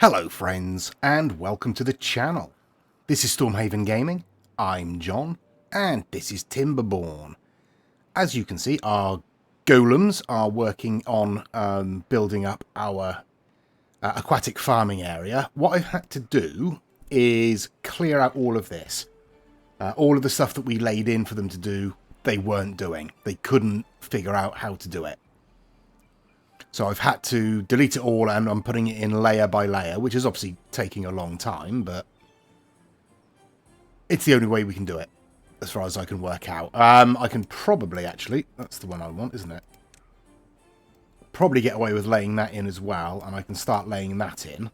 Hello friends, and welcome to the channel. This is Stormhaven Gaming, I'm John, and this is Timberborn. As you can see, our golems are working on building up our aquatic farming area. What I've had to do is clear out all of this. All of the stuff that we laid in for them to do, they weren't doing. They couldn't figure out how to do it. So I've had to delete it all, and I'm putting it in layer by layer, which is obviously taking a long time, but it's the only way we can do it, as far as I can work out. I can probably, actually, that's the one I want, isn't it? Probably get away with laying that in as well, and I can start laying that in.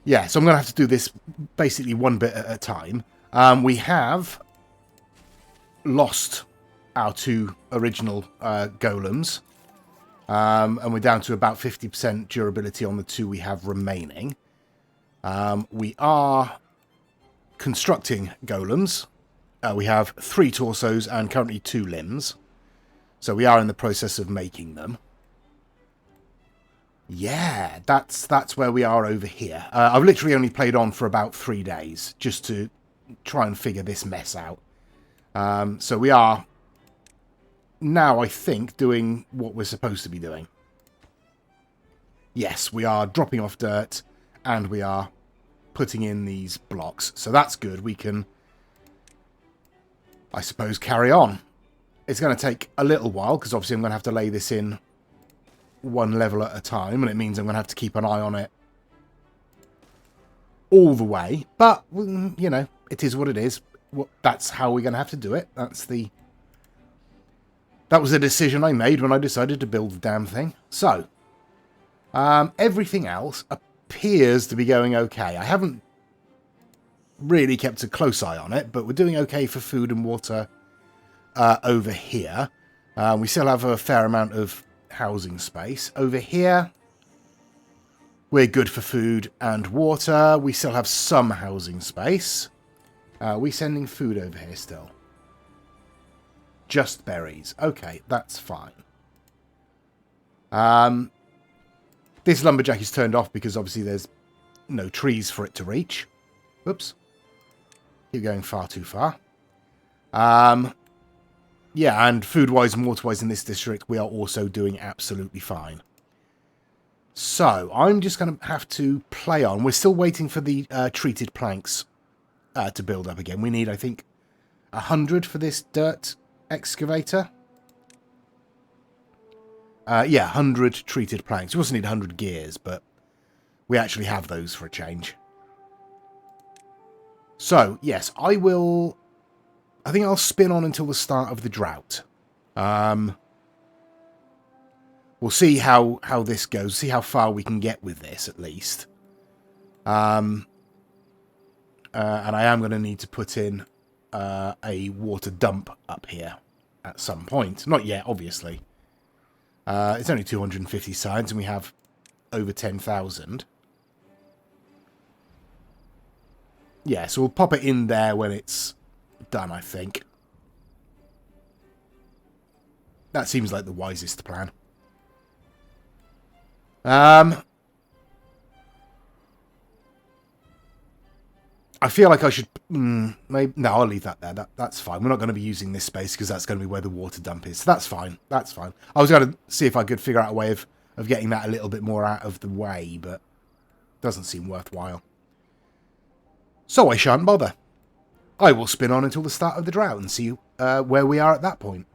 Yeah, so I'm going to have to do this basically one bit at a time. We have lost our two original golems. And we're down to about 50% durability on the two we have remaining. We are constructing golems. We have 3 torsos and currently 2 limbs. So we are in the process of making them. Yeah, that's where we are over here. I've literally only played on for about 3 days just to try and figure this mess out. So we are now, I think, doing what we're supposed to be doing. Yes, we are dropping off dirt, and we are putting in these blocks. So that's good. We can, I suppose, carry on. It's going to take a little while, because obviously I'm going to have to lay this in one level at a time, and it means I'm going to have to keep an eye on it all the way. But, you know, it is what it is. That's how we're going to have to do it. That was a decision I made when I decided to build the damn thing. So, everything else appears to be going okay. I haven't really kept a close eye on it, but we're doing okay for food and water over here. We still have a fair amount of housing space. Over here, we're good for food and water. We still have some housing space. Are we sending food over here still? Just berries. Okay, that's fine. This lumberjack is turned off because obviously there's no trees for it to reach. Whoops. Keep going far too far. Yeah, and food-wise and water-wise in this district, we are also doing absolutely fine. So, I'm just going to have to play on. We're still waiting for the treated planks to build up again. We need, I think, 100 for this dirt excavator. Yeah, 100 treated planks. We also need 100 gears, but we actually have those for a change. So, yes, I think I'll spin on until the start of the drought. We'll see how this goes, see how far we can get with this, at least. And I am going to need to put in a water dump up here at some point. Not yet, obviously. It's only 250 sides, and we have over 10,000. Yeah, so we'll pop it in there when it's done, I think. That seems like the wisest plan. I feel like I should... maybe, no, I'll leave that there. That's fine. We're not going to be using this space because that's going to be where the water dump is. So that's fine. That's fine. I was going to see if I could figure out a way of getting that a little bit more out of the way, but it doesn't seem worthwhile. So I shan't bother. I will spin on until the start of the drought and see where we are at that point.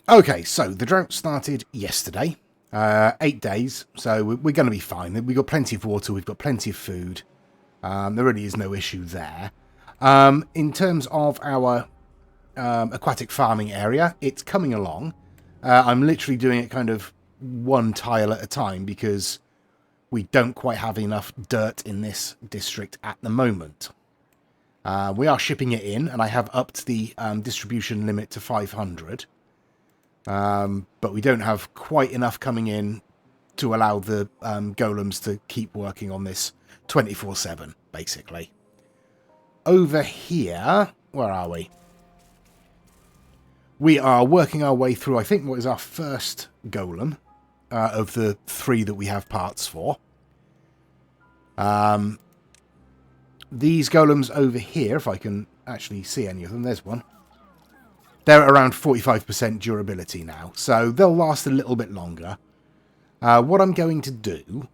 Okay, so the drought started yesterday. 8 days, so we're going to be fine. We've got plenty of water. We've got plenty of food. There really is no issue there. In terms of our aquatic farming area, it's coming along. I'm literally doing it kind of one tile at a time because we don't quite have enough dirt in this district at the moment. We are shipping it in, and I have upped the distribution limit to 500. But we don't have quite enough coming in to allow the golems to keep working on this 24/7, basically. Over here, where are we? We are working our way through, I think, what is our first golem. of the 3 that we have parts for. These golems over here, if I can actually see any of them, there's one. They're at around 45% durability now, so they'll last a little bit longer. What I'm going to do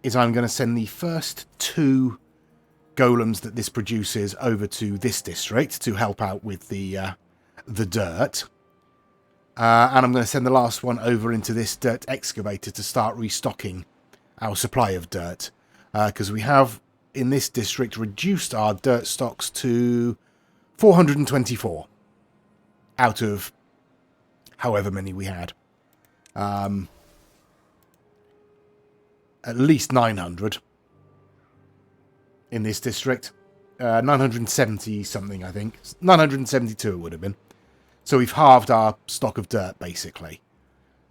is I'm going to send the first 2 golems that this produces over to this district to help out with the dirt. And I'm going to send the last one over into this Dirt Excavator to start restocking our supply of dirt. Because we have, in this district, reduced our dirt stocks to 424 out of however many we had. At least 900 in this district. 970 something, I think. 972 it would have been. So we've halved our stock of dirt, basically.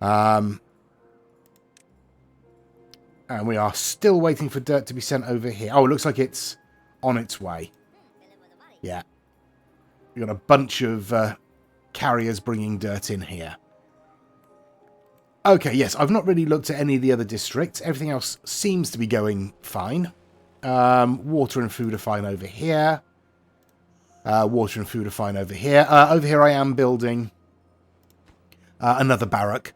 And we are still waiting for dirt to be sent over here. Oh, it looks like it's on its way. Yeah. We've got a bunch of carriers bringing dirt in here. Okay, yes, I've not really looked at any of the other districts. Everything else seems to be going fine. Water and food are fine over here. Water and food are fine over here. Over here I am building another barrack.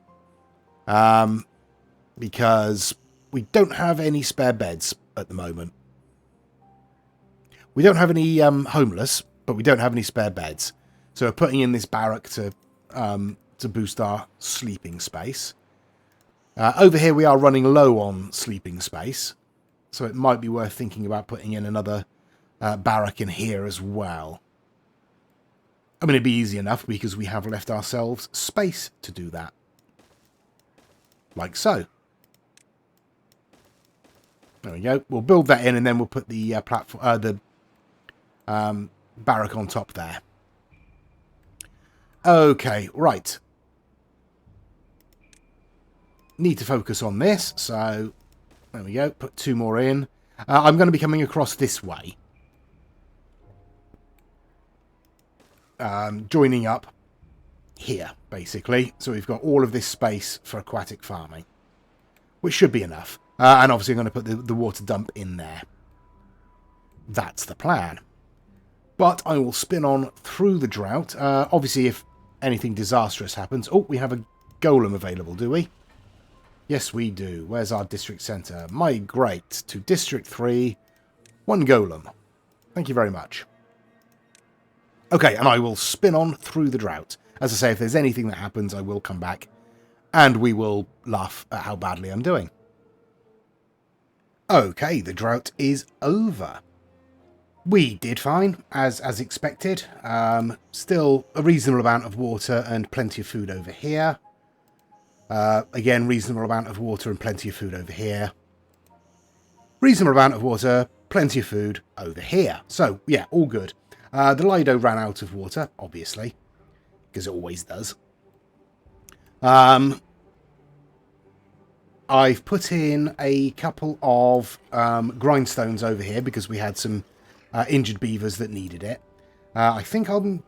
Because we don't have any spare beds at the moment. We don't have any homeless, but we don't have any spare beds. So we're putting in this barrack to boost our sleeping space. Over here we are running low on sleeping space. So it might be worth thinking about putting in another barrack in here as well. I mean, it'd be easy enough because we have left ourselves space to do that. Like so. There we go. We'll build that in and then we'll put the platform, barrack on top there. Okay, right. Need to focus on this, so there we go. Put 2 more in. I'm going to be coming across this way. Joining up here, basically. So we've got all of this space for aquatic farming, which should be enough. And obviously I'm going to put the water dump in there. That's the plan. But I will spin on through the drought. Obviously, if anything disastrous happens... Oh, we have a golem available, do we? Yes, we do. Where's our district centre? Migrate to District 3. 1 golem. Thank you very much. Okay, and I will spin on through the drought. As I say, if there's anything that happens, I will come back. And we will laugh at how badly I'm doing. Okay, the drought is over. We did fine, as expected. Still a reasonable amount of water and plenty of food over here. Again, reasonable amount of water and plenty of food over here. Reasonable amount of water, plenty of food over here. So, yeah, all good. The Lido ran out of water, obviously, because it always does. I've put in a couple of grindstones over here because we had some injured beavers that needed it. I think I'm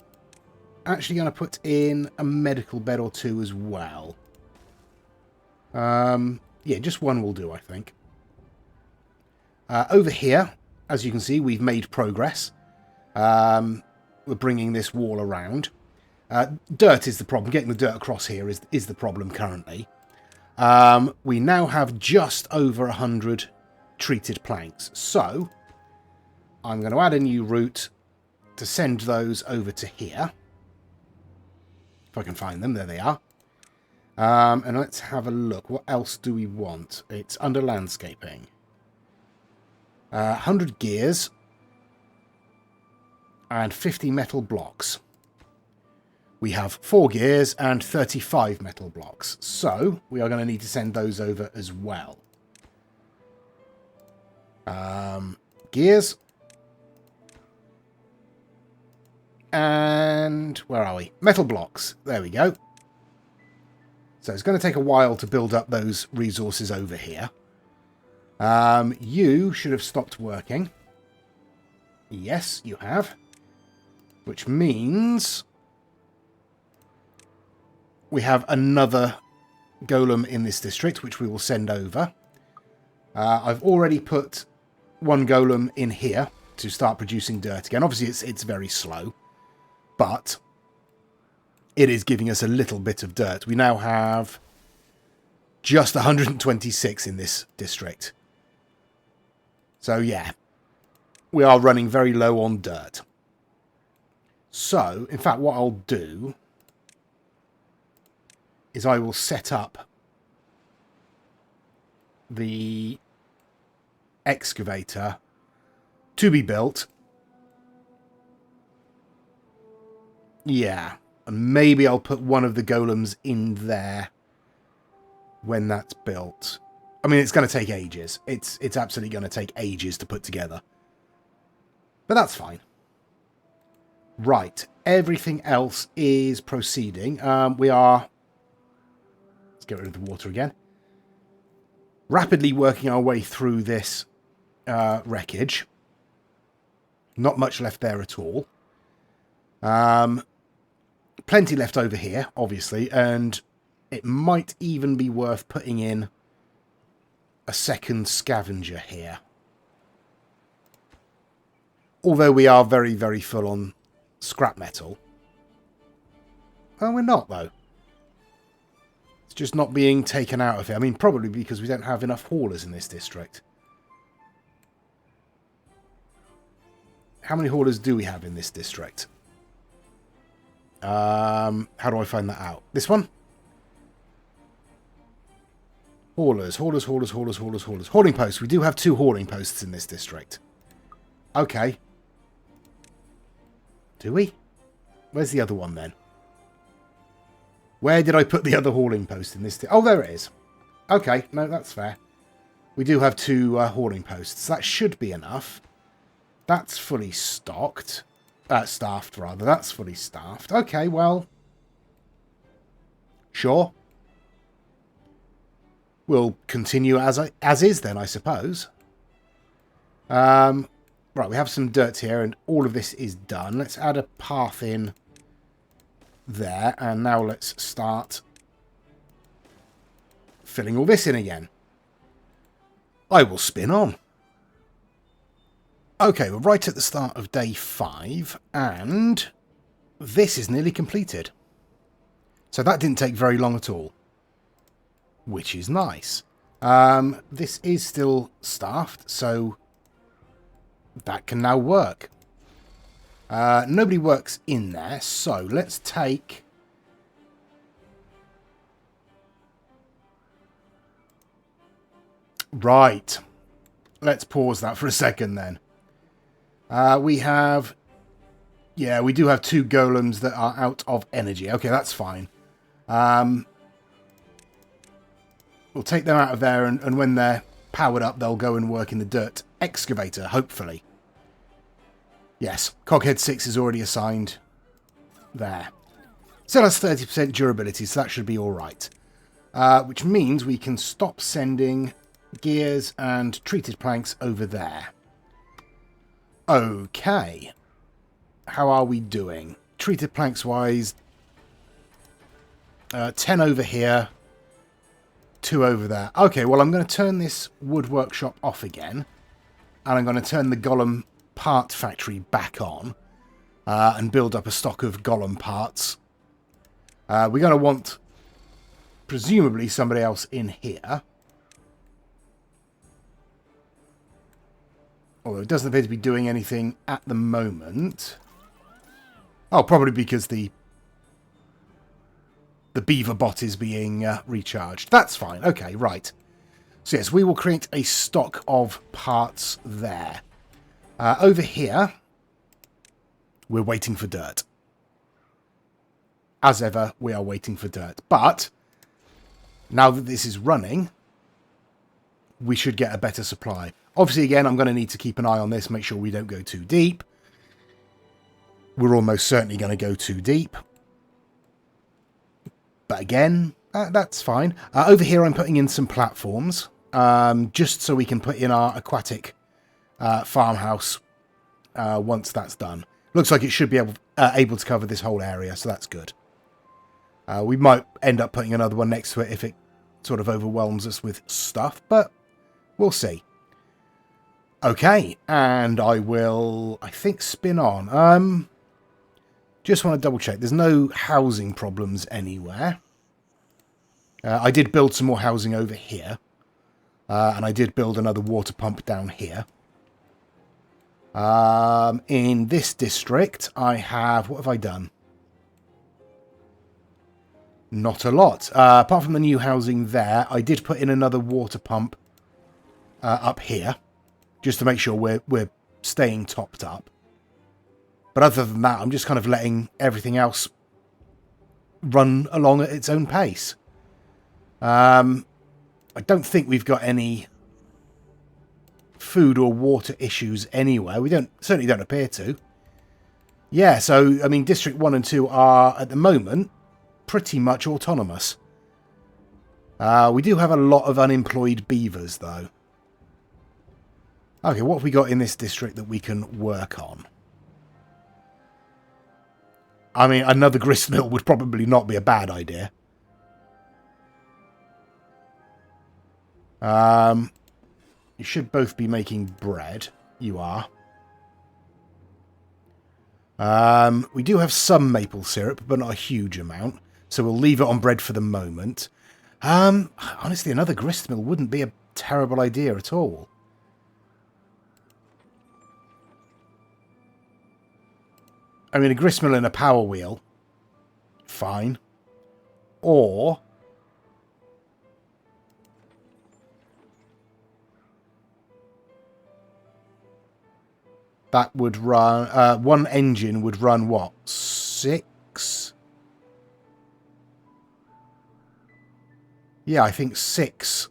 actually going to put in a medical bed or 2 as well. Yeah, just 1 will do, I think. Over here, as you can see, we've made progress. We're bringing this wall around. Dirt is the problem. Getting the dirt across here is the problem currently. We now have just over 100 treated planks. So, I'm going to add a new route to send those over to here. If I can find them. There they are. And let's have a look. What else do we want? It's under landscaping. 100 gears. And 50 metal blocks. We have 4 gears and 35 metal blocks. So, we are going to need to send those over as well. Gears. And where are we? Metal blocks. There we go. So it's going to take a while to build up those resources over here. You should have stopped working. Yes, you have. Which means we have another golem in this district, which we will send over. I've already put one golem in here to start producing dirt again. Obviously, it's very slow, but it is giving us a little bit of dirt. We now have just 126 in this district. So, yeah, we are running very low on dirt. So, in fact, what I'll do is I will set up the excavator to be built. Yeah, and maybe I'll put one of the golems in there when that's built. I mean, it's going to take ages. It's absolutely going to take ages to put together. But that's fine. Right, everything else is proceeding. We are... Let's get rid of the water again. Rapidly working our way through this wreckage. Not much left there at all. Plenty left over here, obviously, and it might even be worth putting in a second scavenger here. Although we are very, very full on scrap metal. Well, we're not, though. It's just not being taken out of here. I mean, probably because we don't have enough haulers in this district. How many haulers do we have in this district? How do I find that out? This one? Haulers. Hauling posts. We do have 2 hauling posts in this district. Okay. Do we? Where's the other one then? Where did I put the other hauling post in this? Oh, there it is. Okay, no, that's fair. We do have 2 hauling posts. That should be enough. That's fully stocked. Staffed, rather. That's fully staffed. Okay, well. Sure. We'll continue as is then, I suppose. Right, we have some dirt here, and all of this is done. Let's add a path in there, and now let's start filling all this in again. I will spin on. Okay, we're right at the start of day 5, and this is nearly completed. So that didn't take very long at all, which is nice. This is still staffed, so that can now work. Nobody works in there, so let's take... Right. Let's pause that for a second then. We have... Yeah, we do have 2 golems that are out of energy. Okay, that's fine. We'll take them out of there, and when they're powered up, they'll go and work in the Dirt Excavator, hopefully. Yes, Coghead 6 is already assigned there. Still has 30% durability, so that should be alright. Which means we can stop sending gears and treated planks over there. Okay. How are we doing? Treated planks wise, 10 over here, 2 over there. Okay, well, I'm going to turn this wood workshop off again, and I'm going to turn the golem part factory back on and build up a stock of golem parts. We're going to want, presumably, somebody else in here. Although it doesn't appear to be doing anything at the moment. Oh, probably because the beaver bot is being recharged. That's fine. Okay, right. So yes, we will create a stock of parts there. Over here, we're waiting for dirt. As ever, we are waiting for dirt. But now that this is running, we should get a better supply. Obviously, again, I'm going to need to keep an eye on this, make sure we don't go too deep. We're almost certainly going to go too deep. But again, that's fine. Over here, I'm putting in some platforms, just so we can put in our aquatic farmhouse once that's done. Looks like it should be able to cover this whole area, so that's good. We might end up putting another one next to it if it sort of overwhelms us with stuff, but we'll see. Okay, and I will, I think, spin on. Just want to double check. There's no housing problems anywhere. I did build some more housing over here. And I did build another water pump down here. In this district, I have... What have I done? Not a lot. Apart from the new housing there, I did put in another water pump up here. Just to make sure we're staying topped up. But other than that, I'm just kind of letting everything else run along at its own pace. I don't think we've got any food or water issues anywhere. We certainly don't appear to. Yeah, so, I mean, District 1 and 2 are, at the moment, pretty much autonomous. We do have a lot of unemployed beavers, though. Okay, what have we got in this district that we can work on? I mean, another gristmill would probably not be a bad idea. You should both be making bread. You are. We do have some maple syrup, but not a huge amount. So we'll leave it on bread for the moment. Honestly, another gristmill wouldn't be a terrible idea at all. I mean, a gristmill and a power wheel. Fine. Or... that would run... one engine would run, what? 6? Yeah, I think 6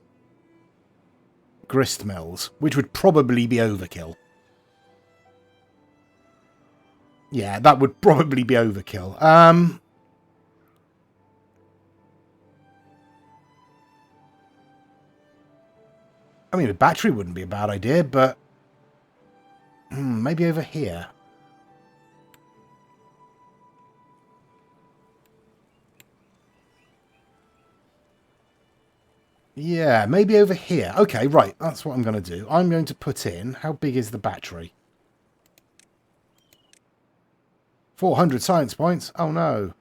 grist mills, which would probably be overkill. Yeah, that would probably be overkill. I mean, a battery wouldn't be a bad idea, but... maybe over here. Yeah, maybe over here. Okay, right. That's what I'm going to do. I'm going to put in... How big is the battery? 400 science points. Oh, no.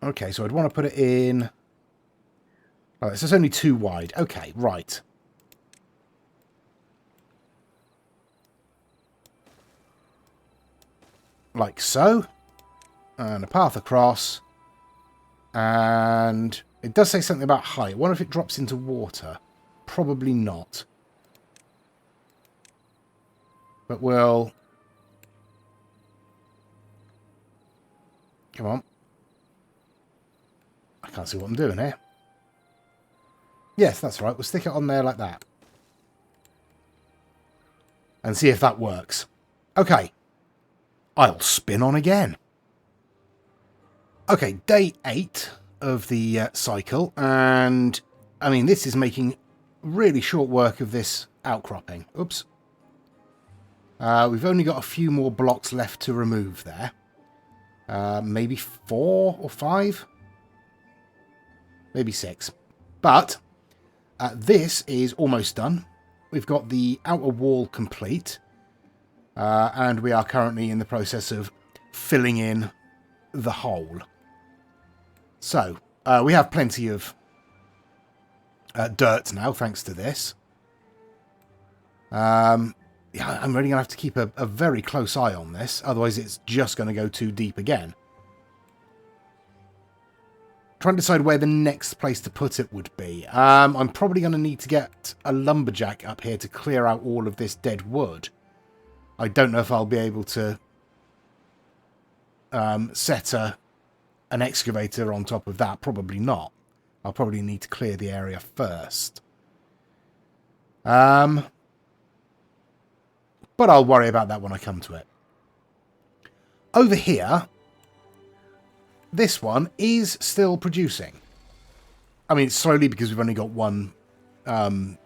Okay, so I'd want to put it in... Oh, it's just only 2 wide. Okay, right. Like so. And a path across. And it does say something about height. I wonder if it drops into water. Probably not. But we'll... Come on. I can't see what I'm doing here. Yes, that's right. We'll stick it on there like that. And see if that works. Okay. I'll spin on again. Okay, day 8 of the cycle. And, I mean, this is making really short work of this outcropping. Oops. We've only got a few more blocks left to remove there. Maybe 4 or 5? Maybe 6. But this is almost done. We've got the outer wall complete. And we are currently in the process of filling in the hole. So, we have plenty of dirt now, thanks to this. Yeah, I'm really going to have to keep a very close eye on this, otherwise it's just going to go too deep again. Trying to decide where the next place to put it would be. I'm probably going to need to get a lumberjack up here to clear out all of this dead wood. I don't know if I'll be able to set an excavator on top of that. Probably not. I'll probably need to clear the area first. But I'll worry about that when I come to it. Over here, this one is still producing. I mean, slowly because we've only got one golem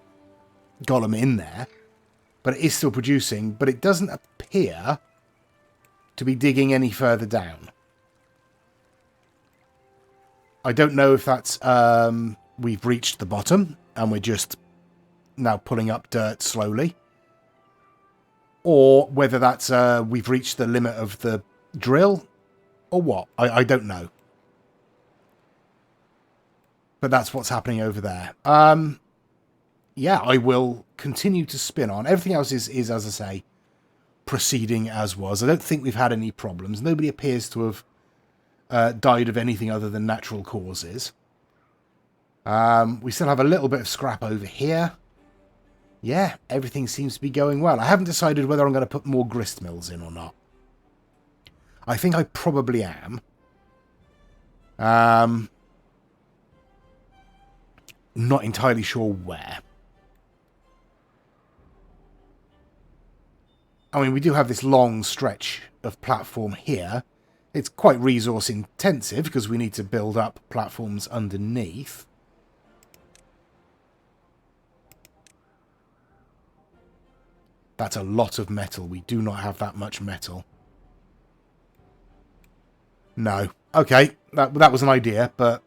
in there. But it is still producing, but it doesn't appear to be digging any further down. I don't know if that's we've reached the bottom and we're just now pulling up dirt slowly, or whether that's we've reached the limit of the drill, or what. I don't know. But that's what's happening over there. Yeah, I will continue to spin on. Everything else is, as I say, proceeding as was. I don't think we've had any problems. Nobody appears to have died of anything other than natural causes. We still have a little bit of scrap over here. Yeah, everything seems to be going well. I haven't decided whether I'm going to put more grist mills in or not. I think I probably am. Not entirely sure where. I mean, we do have this long stretch of platform here. It's quite resource intensive because we need to build up platforms underneath. That's a lot of metal. We do not have that much metal. No. Okay, that was an idea, but...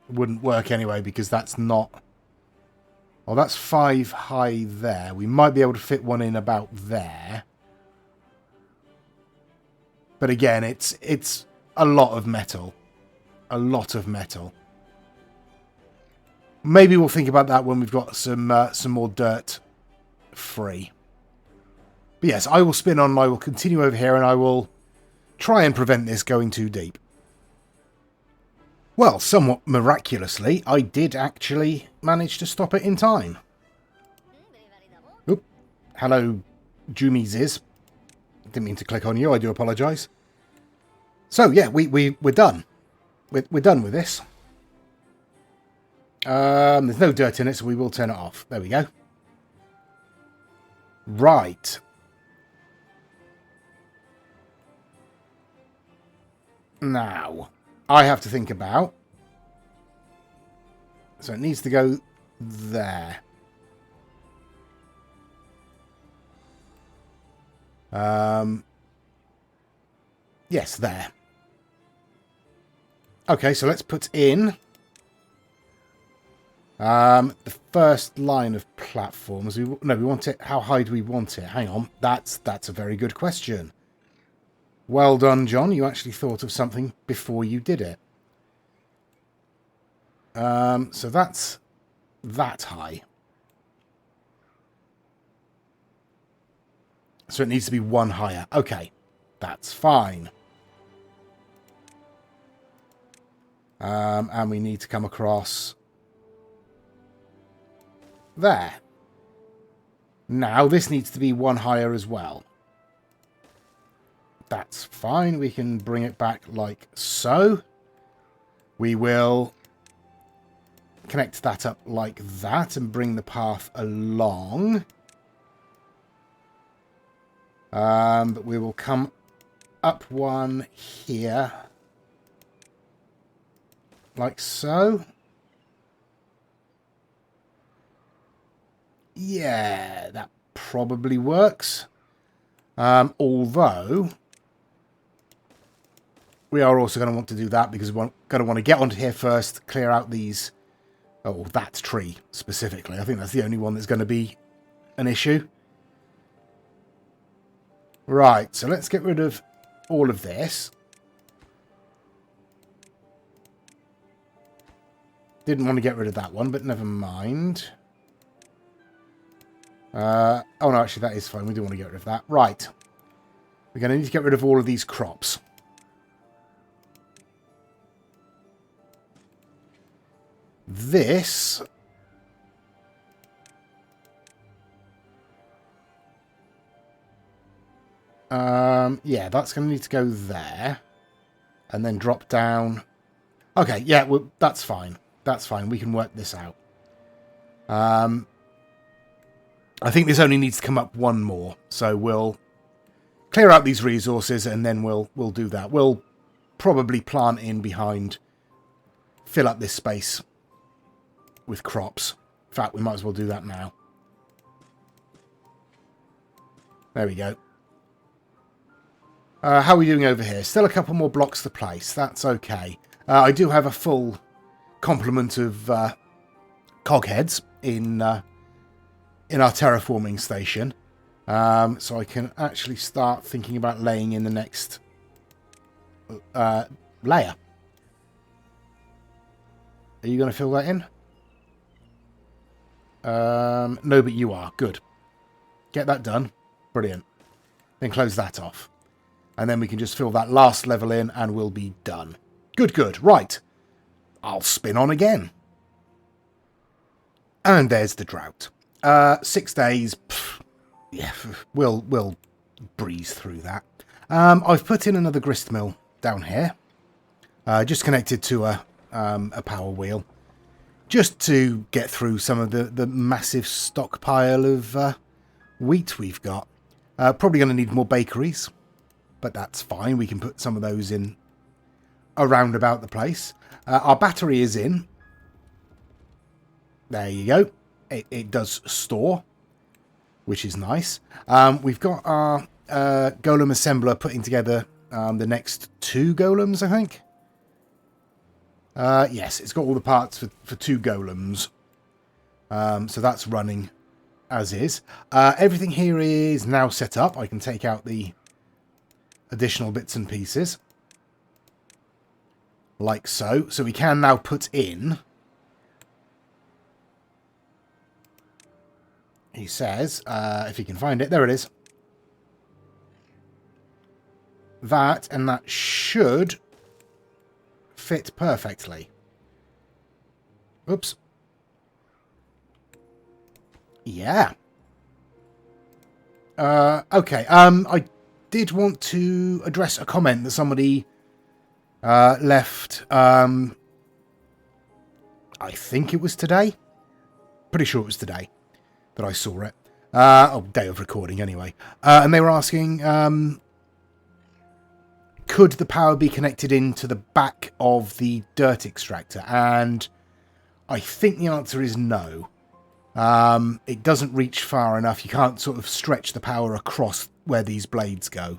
it wouldn't work anyway because that's not... well, that's 5 high there. We might be able to fit one in about there. But again, it's a lot of metal. A lot of metal. Maybe we'll think about that when we've got some more dirt free. But yes, I will spin on and I will continue over here and I will try and prevent this going too deep. Well, somewhat miraculously, I did actually manage to stop it in time. Oop. Hello, Jumiziz. Didn't mean to click on you, I do apologise. So, yeah, we're done. We're done with this. There's no dirt in it, so we will turn it off. There we go. Right. Now, I have to think about... so it needs to go there. Yes, there. Okay, so let's put in... the first line of platforms. We want it... how high do we want it? Hang on. That's a very good question. Well done, John. You actually thought of something before you did it. So that's that high. So it needs to be one higher. Okay. That's fine. And we need to come across... there. Now, this needs to be one higher as well. That's fine. We can bring it back like so. We will connect that up like that and bring the path along. But we will come up one here. Like so. Yeah, that probably works. Although... we are also going to want to do that because we're going to want to get onto here first, clear out these... oh, that tree specifically. I think that's the only one that's going to be an issue. Right, so let's get rid of all of this. Didn't want to get rid of that one, but never mind. Oh, no, actually, that is fine. We do want to get rid of that. Right. We're going to need to get rid of all of these crops. This... yeah, that's going to need to go there. And then drop down. Okay, yeah, well, that's fine. That's fine. We can work this out. I think this only needs to come up one more. So we'll clear out these resources and then we'll do that. We'll probably plant in behind, fill up this space with crops. In fact, we might as well do that now. There we go. How are we doing over here? Still a couple more blocks to place. That's okay. I do have a full complement of cog heads in our terraforming station. So I can actually start thinking about laying in the next layer. Are you going to fill that in? No, but you are. Good. Get that done. Brilliant. Then close that off. And then we can just fill that last level in and we'll be done. Good, good. Right. I'll spin on again. And there's the drought. 6 days. Pff, yeah, we'll breeze through that. I've put in another grist mill down here. Just connected to a power wheel. Just to get through some of the massive stockpile of wheat we've got. Probably going to need more bakeries. But that's fine. We can put some of those in around about the place. Our battery is in. There you go. It does store, which is nice. We've got our golem assembler putting together the next 2 golems, I think. Yes, it's got all the parts for 2 golems. So that's running as is. Everything here is now set up. I can take out the additional bits and pieces. Like so. So we can now put in... He says, if he can find it, there it is. That, and that should fit perfectly. Oops. Yeah. Okay, I did want to address a comment that somebody left, I think it was today. Pretty sure it was today that I saw it. Day of recording anyway. And they were asking, could the power be connected into the back of the dirt extractor? And I think the answer is no. It doesn't reach far enough. You can't sort of stretch the power across where these blades go.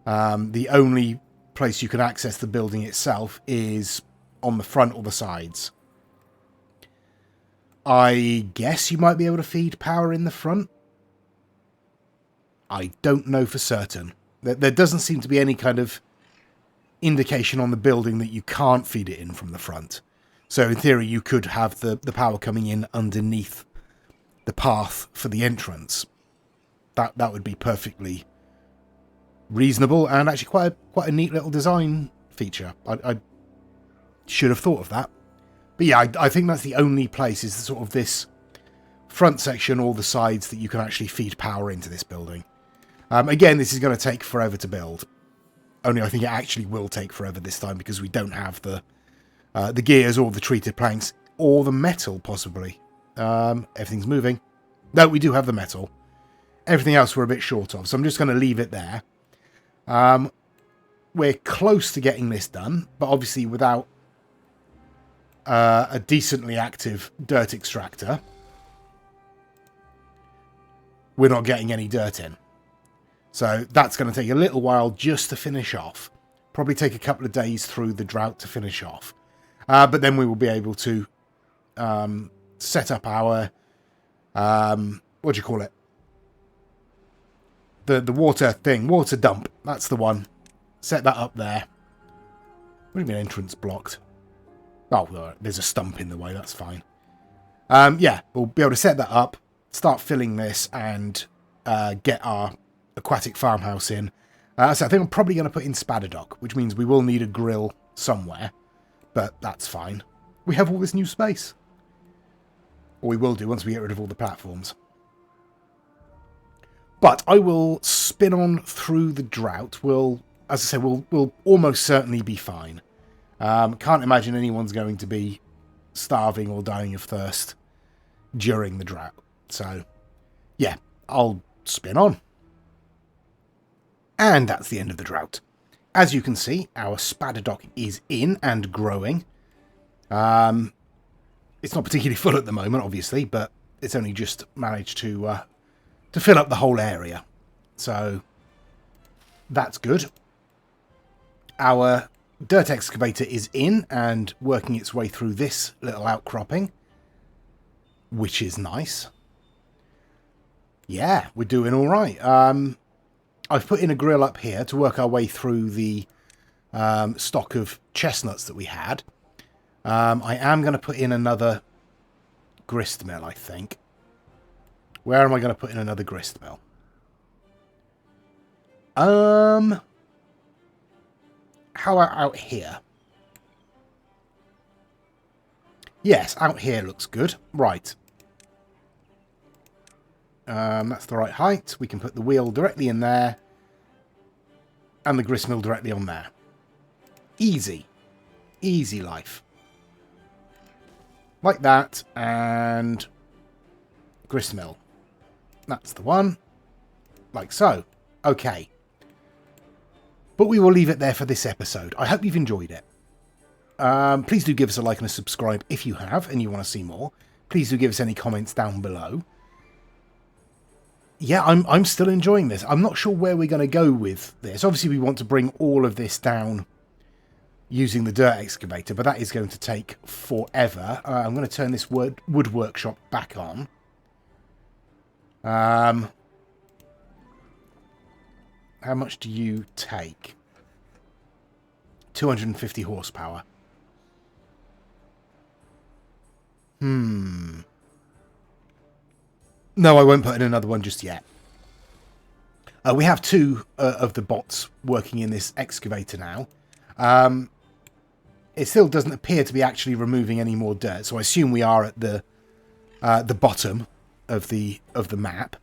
The only place you can access the building itself is on the front or the sides. I guess you might be able to feed power in the front. I don't know for certain. There doesn't seem to be any kind of indication on the building that you can't feed it in from the front. So in theory, you could have the power coming in underneath the path for the entrance. That would be perfectly reasonable and actually quite a neat little design feature. I should have thought of that. But yeah, I think that's the only place is sort of this front section or the sides that you can actually feed power into this building. Again, this is going to take forever to build. Only I think it actually will take forever this time because we don't have the gears or the treated planks or the metal, possibly. Everything's moving. No, we do have the metal. Everything else we're a bit short of, so I'm just going to leave it there. We're close to getting this done, but obviously without a decently active dirt extractor, we're not getting any dirt in. So that's going to take a little while just to finish off. Probably take a couple of days through the drought to finish off. But then we will be able to set up our, what do you call it? The water thing, water dump. That's the one. Set that up there. What do you mean entrance blocked? Oh, there's a stump in the way, that's fine. Yeah, we'll be able to set that up, start filling this, and get our aquatic farmhouse in. So I think I'm probably going to put in Spadadock, which means we will need a grill somewhere, but that's fine. We have all this new space. Or we will do once we get rid of all the platforms. But I will spin on through the drought. We'll, as I say, we'll almost certainly be fine. Can't imagine anyone's going to be starving or dying of thirst during the drought. So, yeah, I'll spin on. And that's the end of the drought. As you can see, our Spadadock is in and growing. It's not particularly full at the moment, obviously, but it's only just managed to fill up the whole area. So, that's good. Our dirt excavator is in and working its way through this little outcropping, which is nice. Yeah, we're doing all right. I've put in a grill up here to work our way through the stock of chestnuts that we had. I am going to put in another grist mill, I think. Where am I going to put in another grist mill? How about out here? Yes, out here looks good. Right. That's the right height. We can put the wheel directly in there. And the grist mill directly on there. Easy. Easy life. Like that. And grist mill. That's the one. Like so. Okay. But we will leave it there for this episode. I hope you've enjoyed it. Please do give us a like and a subscribe if you have and you want to see more. Please do give us any comments down below. Yeah, I'm still enjoying this. I'm not sure where we're going to go with this. Obviously, we want to bring all of this down using the dirt excavator, but that is going to take forever. I'm going to turn this wood workshop back on. How much do you take? 250 horsepower. No, I won't put in another one just yet. We have two of the bots working in this excavator now. It still doesn't appear to be actually removing any more dirt, so I assume we are at the bottom of the map.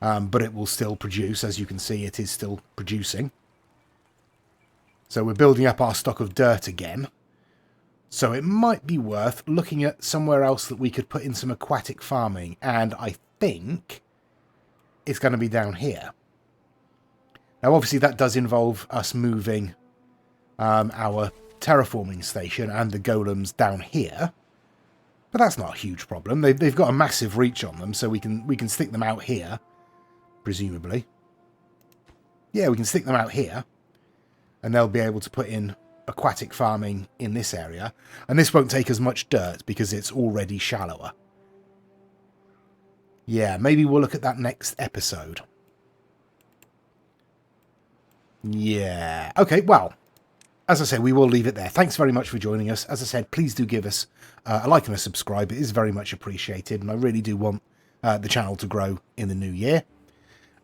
But it will still produce. As you can see, it is still producing. So we're building up our stock of dirt again. So it might be worth looking at somewhere else that we could put in some aquatic farming. And I think it's going to be down here. Now, obviously, that does involve us moving our terraforming station and the golems down here. But that's not a huge problem. They've got a massive reach on them, so we can stick them out here. Presumably. Yeah, we can stick them out here. And they'll be able to put in aquatic farming in this area. And this won't take as much dirt because it's already shallower. Yeah, maybe we'll look at that next episode. Yeah. Okay, well, as I said, we will leave it there. Thanks very much for joining us. As I said, please do give us a like and a subscribe. It is very much appreciated. And I really do want the channel to grow in the new year.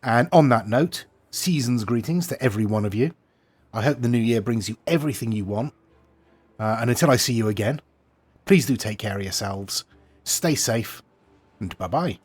And on that note, season's greetings to every one of you. I hope the new year brings you everything you want. And until I see you again, please do take care of yourselves, stay safe, and bye-bye.